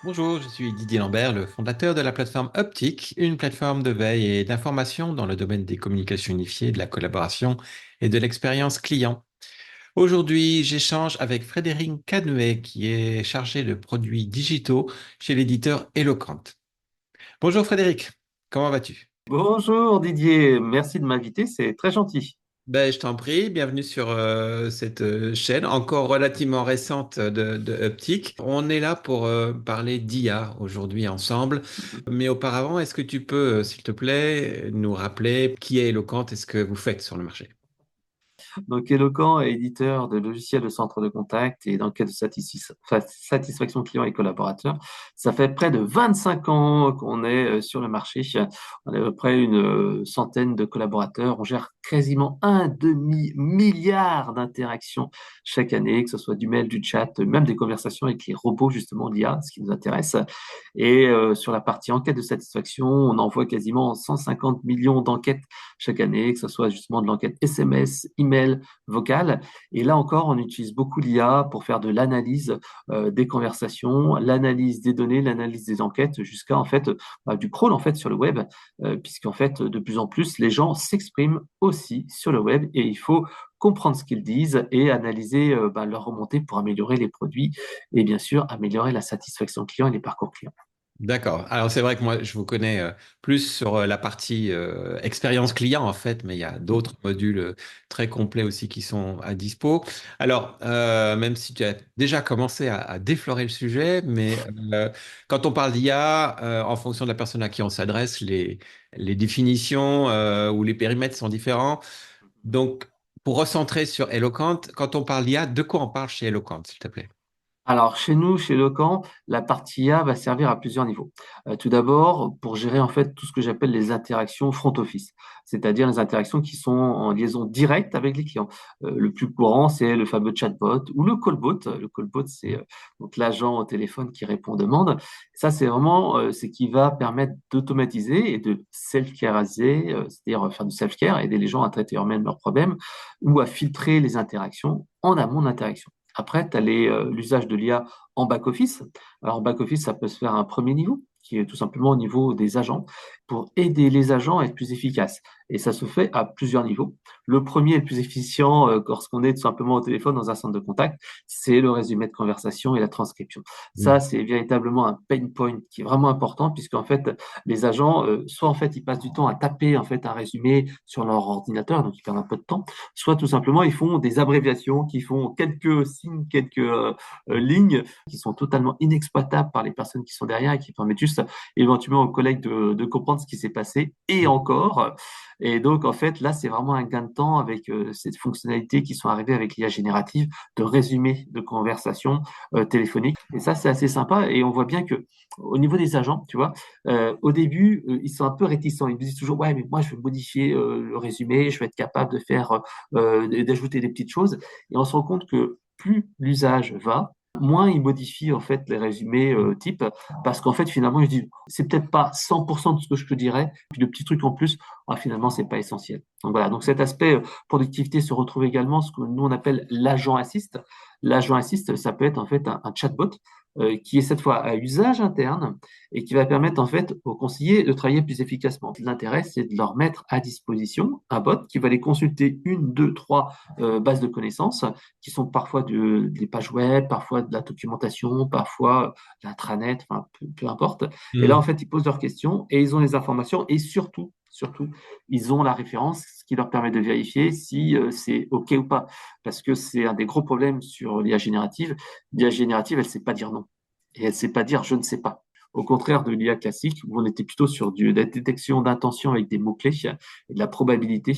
Bonjour, je suis Didier Lambert, le fondateur de la plateforme Optique, une plateforme de veille et d'information dans le domaine des communications unifiées, de la collaboration et de l'expérience client. Aujourd'hui, j'échange avec Frédéric Canuet, qui est chargé de produits digitaux chez l'éditeur Eloquent. Bonjour Frédéric, comment vas-tu? Bonjour Didier, merci de m'inviter, c'est très gentil. Je t'en prie, bienvenue sur cette chaîne encore relativement récente de Uptic. On est là pour parler d'IA aujourd'hui ensemble, mais auparavant, est-ce que tu peux, s'il te plaît, nous rappeler qui est Eloquent et ce que vous faites sur le marché? Donc Eloquent est éditeur de logiciels de centre de contact et d'enquête de satisfaction client et collaborateur. Ça fait près de 25 ans qu'on est sur le marché. On a à peu près une centaine de collaborateurs. On gère quasiment un demi-milliard d'interactions chaque année, que ce soit du mail, du chat, même des conversations avec les robots, justement, l'IA, ce qui nous intéresse. Et sur la partie enquête de satisfaction, on envoie quasiment 150 millions d'enquêtes chaque année, que ce soit justement de l'enquête SMS, email, vocal. Et là encore, on utilise beaucoup l'IA pour faire de l'analyse des conversations, l'analyse des données, l'analyse des enquêtes, jusqu'à en fait du crawl en fait sur le web, puisqu'en fait de plus en plus les gens s'expriment aussi sur le web et il faut comprendre ce qu'ils disent et analyser leur remontée pour améliorer les produits et bien sûr améliorer la satisfaction client et les parcours clients. D'accord. Alors c'est vrai que moi je vous connais plus sur la partie expérience client en fait, mais il y a d'autres modules très complets aussi qui sont à dispo. Alors même si tu as déjà commencé à déflorer le sujet, mais quand on parle d'IA, en fonction de la personne à qui on s'adresse, les définitions ou les périmètres sont différents. Donc pour recentrer sur Eloquent, quand on parle d'IA, de quoi on parle chez Eloquent, s'il te plaît? Alors, chez nous, chez Locan, la partie IA va servir à plusieurs niveaux. Tout d'abord, pour gérer en fait tout ce que j'appelle les interactions front office, c'est-à-dire les interactions qui sont en liaison directe avec les clients. Le plus courant, c'est le fameux chatbot ou le callbot. Le callbot, c'est donc l'agent au téléphone qui répond aux demandes. Ça, c'est vraiment ce qui va permettre d'automatiser et de self-careiser, c'est-à-dire faire du self-care, aider les gens à traiter eux-mêmes leurs problèmes ou à filtrer les interactions en amont d'interaction. Après, tu as l'usage de l'IA en back-office. Alors, en back-office, ça peut se faire à un premier niveau, qui est tout simplement au niveau des agents, pour aider les agents à être plus efficaces. Et ça se fait à plusieurs niveaux. Le premier et le plus efficient, lorsqu'on est tout simplement au téléphone dans un centre de contact, c'est le résumé de conversation et la transcription. Ça, c'est véritablement un pain point qui est vraiment important, puisqu'en fait, les agents, soit en fait, ils passent du temps à taper en fait un résumé sur leur ordinateur, donc ils perdent un peu de temps, soit tout simplement ils font des abréviations qui font quelques signes, quelques lignes qui sont totalement inexploitables par les personnes qui sont derrière et qui permettent juste éventuellement aux collègues de comprendre ce qui s'est passé et encore. Et donc en fait là c'est vraiment un gain de temps avec ces fonctionnalités qui sont arrivées avec l'IA générative de résumé de conversation téléphonique. Et ça c'est assez sympa et on voit bien que au niveau des agents, tu vois, au début, ils sont un peu réticents. Ils me disent toujours, ouais, mais moi, je vais modifier le résumé, je vais être capable de faire d'ajouter des petites choses. Et on se rend compte que plus l'usage va, moins il modifie en fait les résumés type, parce qu'en fait finalement je dis c'est peut-être pas 100% de ce que je te dirais, puis le petit truc en plus, finalement c'est pas essentiel. Donc voilà, donc cet aspect productivité se retrouve également ce que nous on appelle l'agent assist. L'agent assist, ça peut être en fait un chatbot qui est cette fois à usage interne et qui va permettre en fait aux conseillers de travailler plus efficacement. L'intérêt, c'est de leur mettre à disposition un bot qui va les consulter une, deux, trois bases de connaissances qui sont parfois des pages web, parfois de la documentation, parfois de l'intranet, enfin peu importe. Et là, en fait, ils posent leurs questions et ils ont les informations et surtout, ils ont la référence, ce qui leur permet de vérifier si c'est OK ou pas. Parce que c'est un des gros problèmes sur l'IA générative. L'IA générative, elle ne sait pas dire non. Et elle ne sait pas dire je ne sais pas. Au contraire de l'IA classique, où on était plutôt sur de la détection d'intention avec des mots-clés et de la probabilité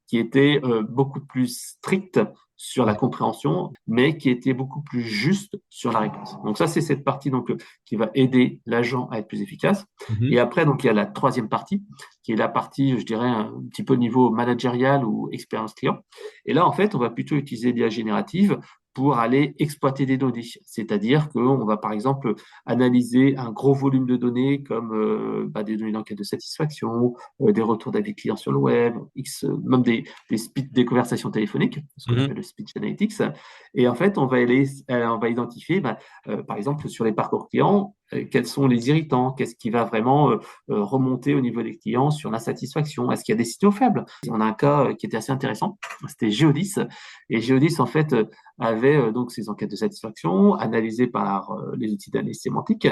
qui était beaucoup plus stricte sur la compréhension, mais qui était beaucoup plus juste sur la réponse. Donc ça, c'est cette partie donc qui va aider l'agent à être plus efficace. Et Mhm. après, donc il y a la troisième partie, qui est la partie, je dirais, un petit peu au niveau managérial ou expérience client. Et là, en fait, on va plutôt utiliser l'IA générative pour aller exploiter des données. C'est-à-dire qu'on va, par exemple, analyser un gros volume de données comme des données d'enquête de satisfaction, des retours d'avis clients sur le web, même des conversations téléphoniques, ce qu'on appelle Mhm. le speech analytics. Et en fait, on va identifier, par exemple, sur les parcours clients, quels sont les irritants, qu'est-ce qui va vraiment remonter au niveau des clients sur l'insatisfaction, est-ce qu'il y a des signaux faibles. On a un cas qui était assez intéressant, c'était Geodis, et Geodis en fait avait donc ces enquêtes de satisfaction analysées par les outils d'analyse sémantique,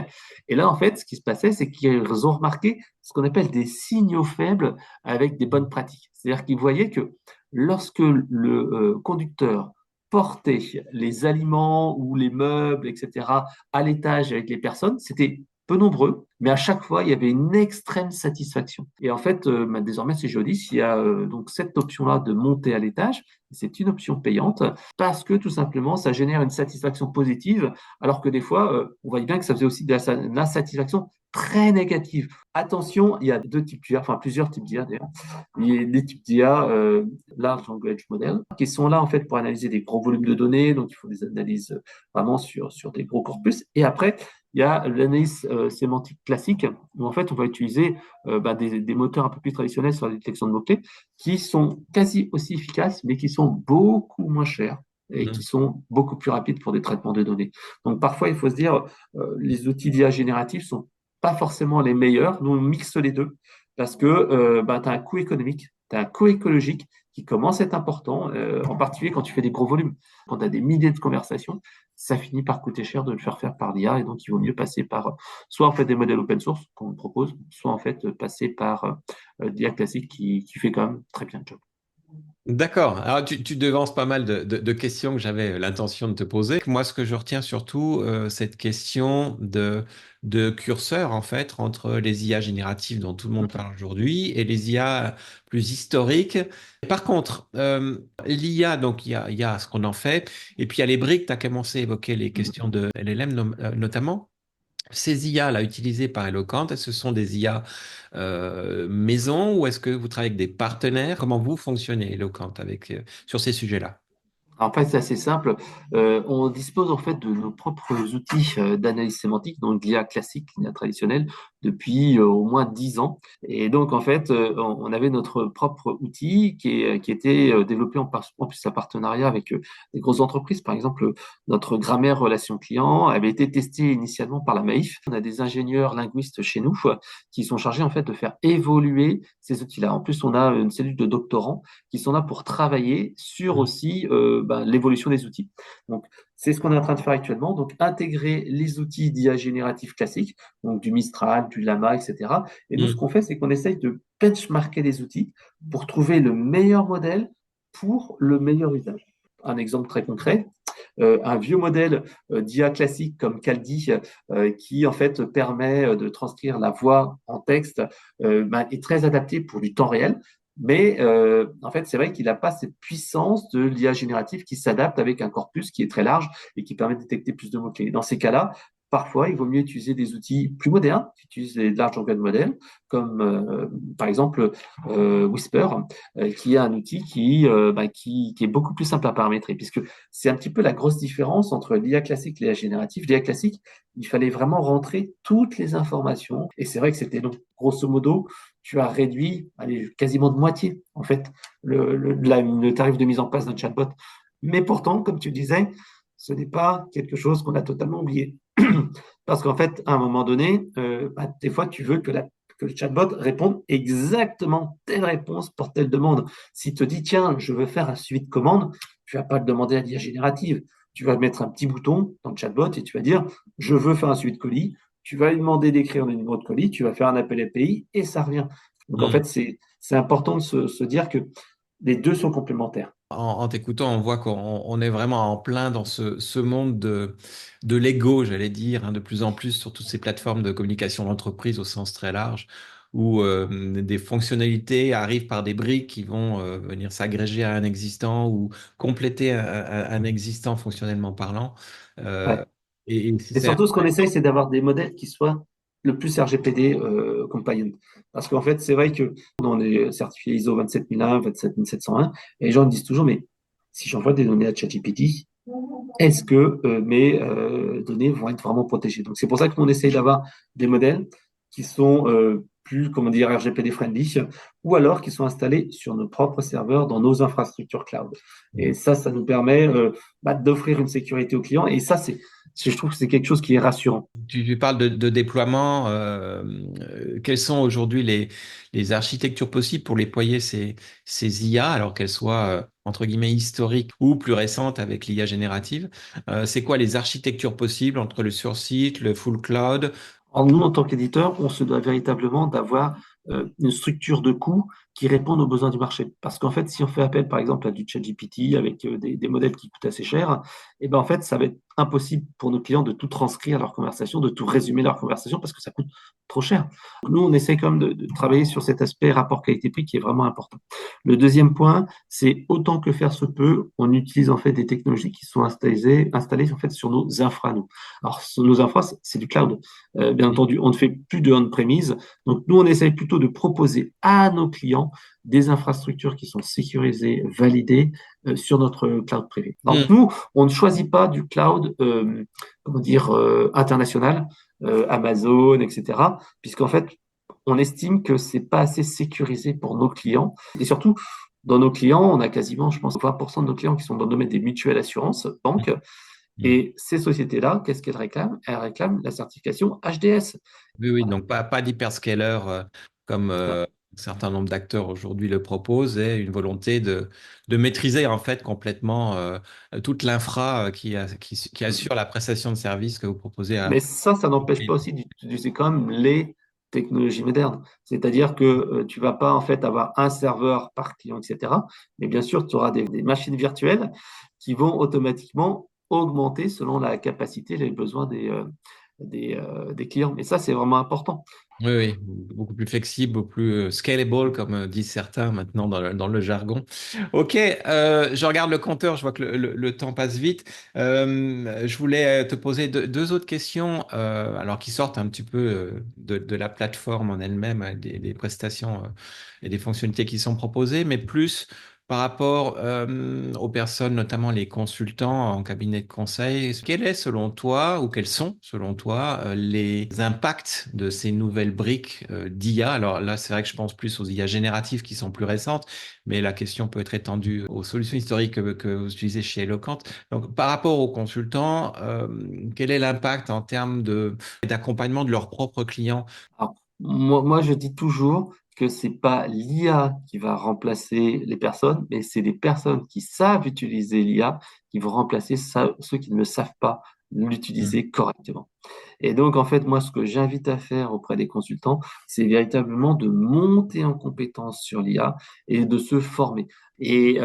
et là en fait ce qui se passait c'est qu'ils ont remarqué ce qu'on appelle des signaux faibles avec des bonnes pratiques, c'est-à-dire qu'ils voyaient que lorsque le conducteur porter les aliments ou les meubles, etc., à l'étage avec les personnes, c'était peu nombreux, mais à chaque fois, il y avait une extrême satisfaction. Et en fait, désormais, c'est Geodis, il y a donc cette option-là de monter à l'étage. C'est une option payante parce que tout simplement, ça génère une satisfaction positive, alors que des fois, on voyait bien que ça faisait aussi de l'insatisfaction très négative. Attention, il y a deux types d'IA, enfin plusieurs types d'IA d'ailleurs. Il y a des types d'IA, Large Language Model, qui sont là en fait pour analyser des gros volumes de données, donc il faut des analyses vraiment sur des gros corpus. Et après, il y a l'analyse sémantique classique, où en fait on va utiliser des moteurs un peu plus traditionnels sur la détection de mots-clés, qui sont quasi aussi efficaces, mais qui sont beaucoup moins chers et qui Mhm. sont beaucoup plus rapides pour des traitements de données. Donc parfois, il faut se dire, les outils d'IA génératifs sont pas forcément les meilleurs. Nous, on mixe les deux parce que tu as un coût économique, tu as un coût écologique qui commence à être important, en particulier quand tu fais des gros volumes. Quand tu as des milliers de conversations, ça finit par coûter cher de le faire faire par l'IA et donc il vaut mieux passer par soit en fait des modèles open source qu'on propose, soit en fait passer par l'IA classique qui fait quand même très bien le job. D'accord. Alors, tu devances pas mal de questions que j'avais l'intention de te poser. Moi, ce que je retiens surtout, cette question de curseur, en fait, entre les IA génératives dont tout le monde parle aujourd'hui et les IA plus historiques. Par contre, l'IA, donc, il y a ce qu'on en fait. Et puis, il y a les briques. Tu as commencé à évoquer les questions de LLM, notamment. Ces IA-là utilisées par Eloquent, est-ce que ce sont des IA maison ou est-ce que vous travaillez avec des partenaires? Comment vous fonctionnez, Eloquent, sur ces sujets-là? En fait, c'est assez simple. On dispose en fait de nos propres outils d'analyse sémantique, donc l'IA classique, l'IA traditionnelle, depuis au moins 10 ans. Et donc, en fait, on avait notre propre outil qui était développé en plus en partenariat avec des grosses entreprises. Par exemple, notre grammaire relation client avait été testée initialement par la Maïf. On a des ingénieurs linguistes chez nous qui sont chargés en fait de faire évoluer ces outils-là. En plus, on a une cellule de doctorants qui sont là pour travailler sur aussi l'évolution des outils. Donc, c'est ce qu'on est en train de faire actuellement. Donc, intégrer les outils d'IA génératif classiques, donc du Mistral, du Llama, etc. Et nous, ce Hmm. qu'on fait, c'est qu'on essaye de benchmarker les outils pour trouver le meilleur modèle pour le meilleur usage. Un exemple très concret, un vieux modèle d'IA classique comme Caldi, qui en fait permet de transcrire la voix en texte, est très adapté pour du temps réel. Mais en fait, c'est vrai qu'il n'a pas cette puissance de l'IA générative qui s'adapte avec un corpus qui est très large et qui permet de détecter plus de mots-clés. Dans ces cas-là, parfois, il vaut mieux utiliser des outils plus modernes, qui utilisent les large language models, comme par exemple Whisper, qui est un outil qui est beaucoup plus simple à paramétrer, puisque c'est un petit peu la grosse différence entre l'IA classique et l'IA générative. L'IA classique, il fallait vraiment rentrer toutes les informations, et c'est vrai que c'était donc, grosso modo, tu as réduit allez, quasiment de moitié, en fait, le tarif de mise en place d'un chatbot. Mais pourtant, comme tu le disais, ce n'est pas quelque chose qu'on a totalement oublié. Parce qu'en fait, à un moment donné, des fois, tu veux que le chatbot réponde exactement telle réponse pour telle demande. S'il te dit, tiens, je veux faire un suivi de commande, tu ne vas pas le demander à l'IA générative. Tu vas mettre un petit bouton dans le chatbot et tu vas dire, je veux faire un suivi de colis. Tu vas lui demander d'écrire le numéro de colis, tu vas faire un appel API et ça revient. Donc en Hmm. fait, c'est important de se dire que les deux sont complémentaires. En t'écoutant, on voit qu'on est vraiment en plein dans ce monde de l'ego, j'allais dire, hein, de plus en plus sur toutes ces plateformes de communication d'entreprise au sens très large, où des fonctionnalités arrivent par des briques qui vont venir s'agréger à un existant ou compléter un existant fonctionnellement parlant. Ouais. Euh, et Et c'est surtout, ce qu'on essaye, c'est d'avoir des modèles qui soient le plus RGPD compliant. Parce qu'en fait, c'est vrai que on est certifié ISO 27001, 27701, et les gens me disent toujours, mais si j'envoie des données à ChatGPT, est-ce que mes données vont être vraiment protégées? Donc, c'est pour ça qu'on essaye d'avoir des modèles qui sont plus, comment dire, RGPD friendly, ou alors qui sont installés sur nos propres serveurs dans nos infrastructures cloud. Et ça nous permet d'offrir une sécurité aux clients. Et ça, Je trouve que c'est quelque chose qui est rassurant. Tu parles de déploiement. Quelles sont aujourd'hui les architectures possibles pour déployer ces IA, alors qu'elles soient entre guillemets historiques ou plus récentes avec l'IA générative? C'est quoi les architectures possibles entre le sur-site, le full cloud? Nous, en tant qu'éditeur, on se doit véritablement d'avoir une structure de coût qui réponde aux besoins du marché. Parce qu'en fait, si on fait appel, par exemple, à du ChatGPT avec des modèles qui coûtent assez cher, et ben en fait, ça va être impossible pour nos clients de tout transcrire leur conversation, de tout résumer leur conversation parce que ça coûte trop cher. Nous, on essaie quand même de travailler sur cet aspect rapport qualité-prix qui est vraiment important. Le deuxième point, c'est autant que faire se peut, on utilise en fait des technologies qui sont installées en fait sur nos infras, nous. Alors, sur nos infras, c'est du cloud. Bien entendu, on ne fait plus de on-premise. Donc, nous, on essaye plutôt de proposer à nos clients des infrastructures qui sont sécurisées, validées sur notre cloud privé. Donc, Hmm. nous, on ne choisit pas du cloud, comment dire, international, Amazon, etc., puisqu'en fait, on estime que c'est pas assez sécurisé pour nos clients. Et surtout, dans nos clients, on a quasiment, je pense, 20% de nos clients qui sont dans le domaine des mutuelles assurances, banques. Hmm. Et ces sociétés-là, qu'est-ce qu'elles réclament? Elles réclament la certification HDS. Oui, oui, Voilà. donc pas d'hyperscaler comme un certain nombre d'acteurs aujourd'hui le proposent, et une volonté de maîtriser en fait complètement toute l'infra qui assure la prestation de service que vous proposez à... Mais ça n'empêche pas aussi d'utiliser quand même les technologies modernes. C'est-à-dire que tu vas pas en fait avoir un serveur par client, etc. Mais bien sûr, tu auras des machines virtuelles qui vont automatiquement augmenter selon la capacité et les besoins des clients. Et ça, c'est vraiment important. Oui, oui, beaucoup plus flexible, beaucoup plus scalable, comme disent certains maintenant dans le jargon. Ok, je regarde le compteur, je vois que le temps passe vite. Je voulais te poser deux autres questions, alors qui sortent un petit peu de la plateforme en elle-même, des prestations et des fonctionnalités qui sont proposées, mais plus par rapport aux personnes, notamment les consultants en cabinet de conseil. Quel est selon toi, ou quels sont selon toi, les impacts de ces nouvelles briques d'IA? Alors là, c'est vrai que je pense plus aux IA génératives qui sont plus récentes, mais la question peut être étendue aux solutions historiques que vous utilisez chez Eloquent. Donc, par rapport aux consultants, quel est l'impact en termes d'accompagnement de leurs propres clients? Alors, moi, je dis toujours que c'est pas l'IA qui va remplacer les personnes, mais c'est les personnes qui savent utiliser l'IA qui vont remplacer ceux qui ne le savent pas Hmm. l'utiliser correctement. Et donc, en fait, moi, ce que j'invite à faire auprès des consultants, c'est véritablement de monter en compétence sur l'IA et de se former. Et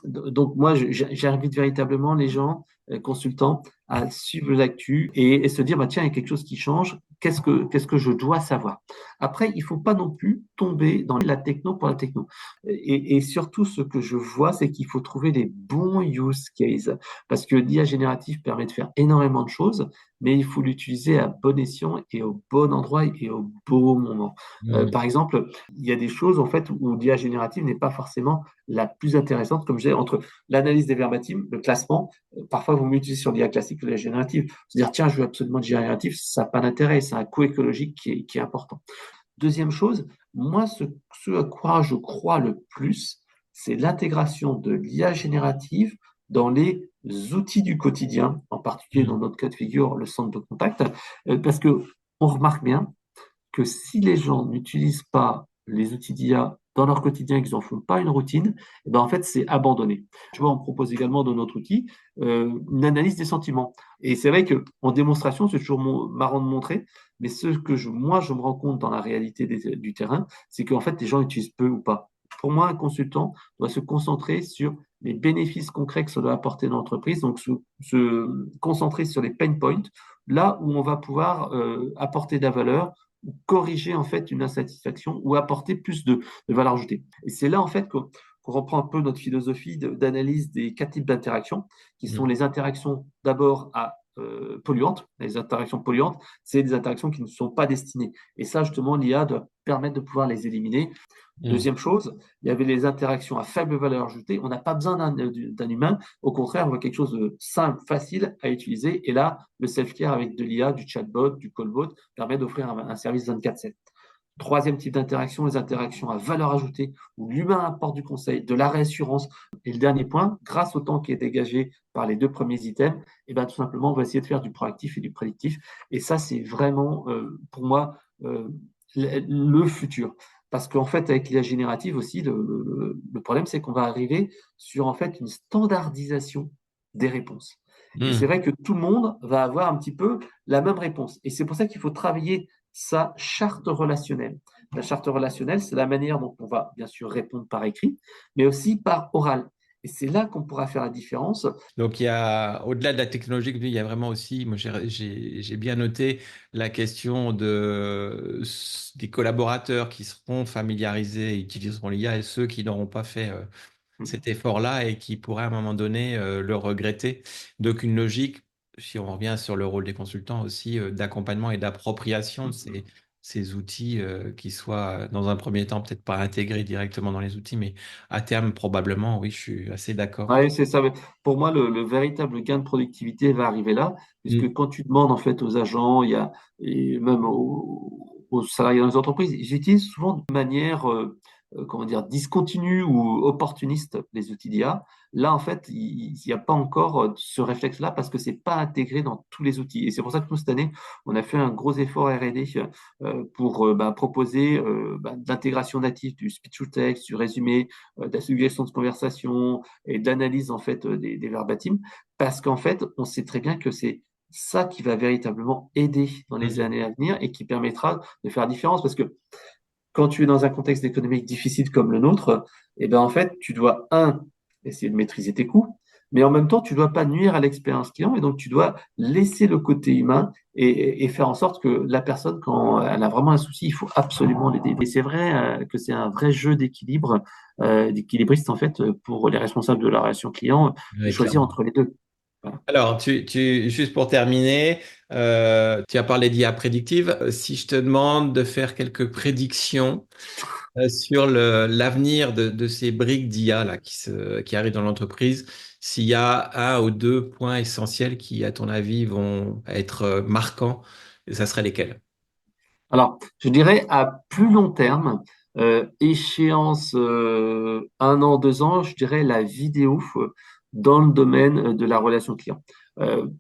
donc, moi, j'invite véritablement les gens, consultants, à suivre l'actu et se dire, bah, tiens, il y a quelque chose qui change. Qu'est-ce que je dois savoir? Après, il faut pas non plus tomber dans la techno pour la techno. Et surtout, ce que je vois, c'est qu'il faut trouver les bons use cases. Parce que l'IA générative permet de faire énormément de choses, mais il faut l'utiliser à bon escient et au bon endroit et au bon moment. Hmm. Par exemple, il y a des choses en fait où l'IA générative n'est pas forcément la plus intéressante, comme je disais, entre l'analyse des verbatims, le classement. Parfois, vous m'utilisez sur l'IA classique ou l'IA générative. Se dire, tiens, je veux absolument de l'IA générative, ça n'a pas d'intérêt, c'est un coût écologique qui est important. Deuxième chose, moi, ce à quoi je crois le plus, c'est l'intégration de l'IA générative dans les outils du quotidien, en particulier dans Hmm. notre cas de figure, le centre de contact, parce que on remarque bien que si les gens n'utilisent pas les outils d'IA dans leur quotidien, qu'ils n'en font pas une routine, eh ben en fait, c'est abandonné. Tu vois, on propose également dans notre outil une analyse des sentiments. Et c'est vrai qu'en démonstration, c'est toujours marrant de montrer, mais ce que moi, je me rends compte dans la réalité du terrain, c'est qu'en fait, les gens utilisent peu ou pas. Pour moi, un consultant doit se concentrer sur les bénéfices concrets que ça doit apporter dans l'entreprise, donc se concentrer sur les pain points, là où on va pouvoir apporter de la valeur, corriger en fait une insatisfaction ou apporter plus de valeur ajoutée. Et c'est là en fait qu'on reprend un peu notre philosophie d'analyse des quatre types d'interactions, qui sont Hmm. les interactions d'abord à polluantes. Les interactions polluantes, c'est des interactions qui ne sont pas destinées. Et ça, justement, l'IA doit permettre de pouvoir les éliminer. Hmm. Deuxième chose, il y avait les interactions à faible valeur ajoutée. On n'a pas besoin d'un humain. Au contraire, on veut quelque chose de simple, facile à utiliser. Et là, le self-care avec de l'IA, du chatbot, du callbot, permet d'offrir un service 24/7. Troisième type d'interaction, les interactions à valeur ajoutée, où l'humain apporte du conseil, de la réassurance. Et le dernier point, grâce au temps qui est dégagé par les deux premiers items, et ben, tout simplement, on va essayer de faire du proactif et du prédictif. Et ça, c'est vraiment, pour moi, le futur. Parce qu'en fait, avec l'IA générative aussi, le problème, c'est qu'on va arriver sur en fait une standardisation des réponses. Et c'est Hmm. vrai que tout le monde va avoir un petit peu la même réponse. Et c'est pour ça qu'il faut travailler sa charte relationnelle. La charte relationnelle, c'est la manière dont on va bien sûr répondre par écrit, mais aussi par oral. Et c'est là qu'on pourra faire la différence. Donc, il y a, au-delà de la technologie, il y a vraiment aussi, moi j'ai bien noté la question des collaborateurs qui seront familiarisés et utiliseront l'IA et ceux qui n'auront pas fait cet effort-là et qui pourraient à un moment donné le regretter. Donc, une logique, si on revient sur le rôle des consultants aussi, d'accompagnement et d'appropriation de ces outils qui soient, dans un premier temps, peut-être pas intégrés directement dans les outils, mais à terme, probablement, oui, je suis assez d'accord. Oui, c'est ça. Mais pour moi, le véritable gain de productivité va arriver là, puisque quand tu demandes en fait aux agents, et même aux salariés dans les entreprises, ils utilisent souvent de manière, comment dire, discontinue ou opportuniste les outils d'IA. Là, en fait, il n'y a pas encore ce réflexe-là parce que c'est pas intégré dans tous les outils. Et c'est pour ça que nous, cette année, on a fait un gros effort R&D pour proposer de l'intégration native du speech to text, du résumé, de la suggestion de conversation et d'analyse en fait des verbatim, parce qu'en fait, on sait très bien que c'est ça qui va véritablement aider dans les Mm. années à venir et qui permettra de faire la différence. Parce que quand tu es dans un contexte économique difficile comme le nôtre, et ben en fait, tu dois, essayer de maîtriser tes coûts, mais en même temps, tu ne dois pas nuire à l'expérience client et donc tu dois laisser le côté humain et faire en sorte que la personne, quand elle a vraiment un souci, il faut absolument l'aider. Et c'est vrai que c'est un vrai jeu d'équilibre, d'équilibriste en fait, pour les responsables de la relation client, de Oui, choisir clairement. entre les deux. Voilà. Alors, juste pour terminer, tu as parlé d'IA prédictive. Si je te demande de faire quelques prédictions sur l'avenir de ces briques d'IA là, qui arrivent dans l'entreprise, s'il y a un ou deux points essentiels qui, à ton avis, vont être marquants, ça serait lesquels? Alors, je dirais à plus long terme, échéance 1 an, 2 ans, je dirais la vidéo dans le domaine de la relation client.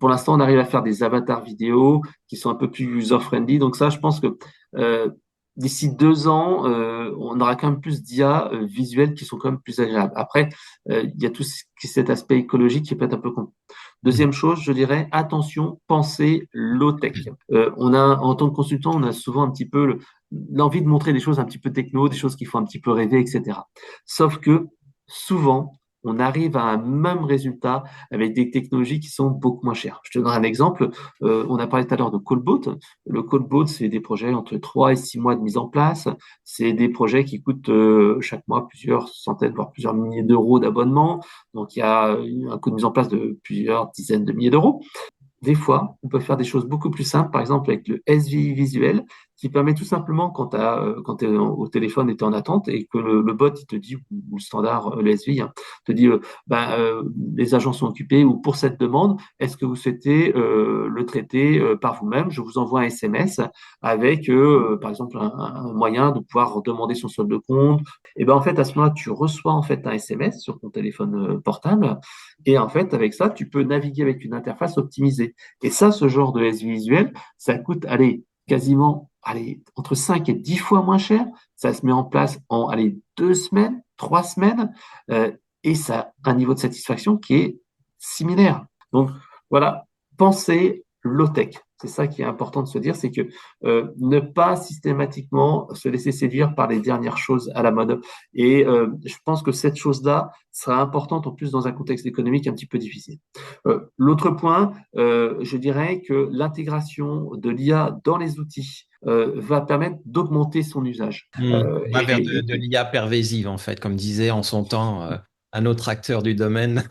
Pour l'instant, on arrive à faire des avatars vidéo qui sont un peu plus user-friendly. Donc ça, je pense que euh, d'ici 2 ans, on aura quand même plus d'IA visuels qui sont quand même plus agréables. Après, il y a tout cet aspect écologique qui peut être un peu compliqué. Mhm. Deuxième chose, je dirais, attention, pensez low-tech. En tant que consultant, on a souvent un petit peu l'envie de montrer des choses un petit peu techno, des choses qui font un petit peu rêver, etc. Sauf que souvent, on arrive à un même résultat avec des technologies qui sont beaucoup moins chères. Je te donnerai un exemple. On a parlé tout à l'heure de Callbot. Le Callbot, c'est des projets entre 3 et 6 mois de mise en place. C'est des projets qui coûtent chaque mois plusieurs centaines, voire plusieurs milliers d'euros d'abonnement. Donc, il y a un coût de mise en place de plusieurs dizaines de milliers d'euros. Des fois, on peut faire des choses beaucoup plus simples, par exemple avec le SVI visuel, qui permet tout simplement, quand tu es au téléphone et tu es en attente, et que le bot il te dit, ou le standard, le SVI, te dit, les agents sont occupés, ou pour cette demande, est-ce que vous souhaitez le traiter par vous-même? Je vous envoie un SMS avec, par exemple, un moyen de pouvoir demander son solde de compte. Et ben en fait, à ce moment-là, tu reçois en fait un SMS sur ton téléphone portable, et en fait, avec ça, tu peux naviguer avec une interface optimisée. Et ça, ce genre de S visuel, ça coûte, allez, quasiment, allez, entre 5 et 10 fois moins cher. Ça se met en place en, allez, 2 semaines, 3 semaines, et ça a un niveau de satisfaction qui est similaire. Donc, voilà, pensez low-tech. C'est ça qui est important de se dire, c'est que ne pas systématiquement se laisser séduire par les dernières choses à la mode. Et je pense que cette chose-là sera importante en plus dans un contexte économique un petit peu difficile. L'autre point, je dirais que l'intégration de l'IA dans les outils va permettre d'augmenter son usage. On va vers de l'IA pervasive, en fait, comme disait en son temps un autre acteur du domaine.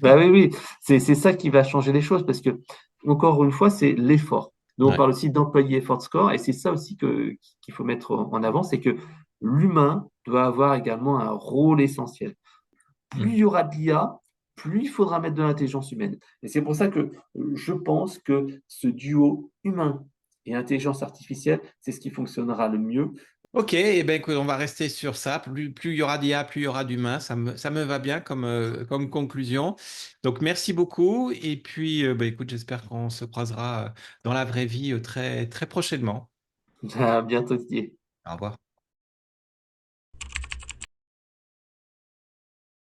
Bah oui, oui, c'est ça qui va changer les choses parce que, encore une fois, c'est l'effort. Nous, on Ouais. parle aussi d'employé effort score et c'est ça aussi qu'il faut mettre en avant, c'est que l'humain doit avoir également un rôle essentiel. Plus il Mm. y aura de l'IA, plus il faudra mettre de l'intelligence humaine. Et c'est pour ça que je pense que ce duo humain Et l'intelligence artificielle, c'est ce qui fonctionnera le mieux. Ok, eh ben, écoute, on va rester sur ça. Plus il y aura d'IA, plus il y aura d'humains. Ça me va bien comme conclusion. Donc, merci beaucoup. Et puis, ben, écoute, j'espère qu'on se croisera dans la vraie vie très, très prochainement. À bientôt, Didier. Au revoir.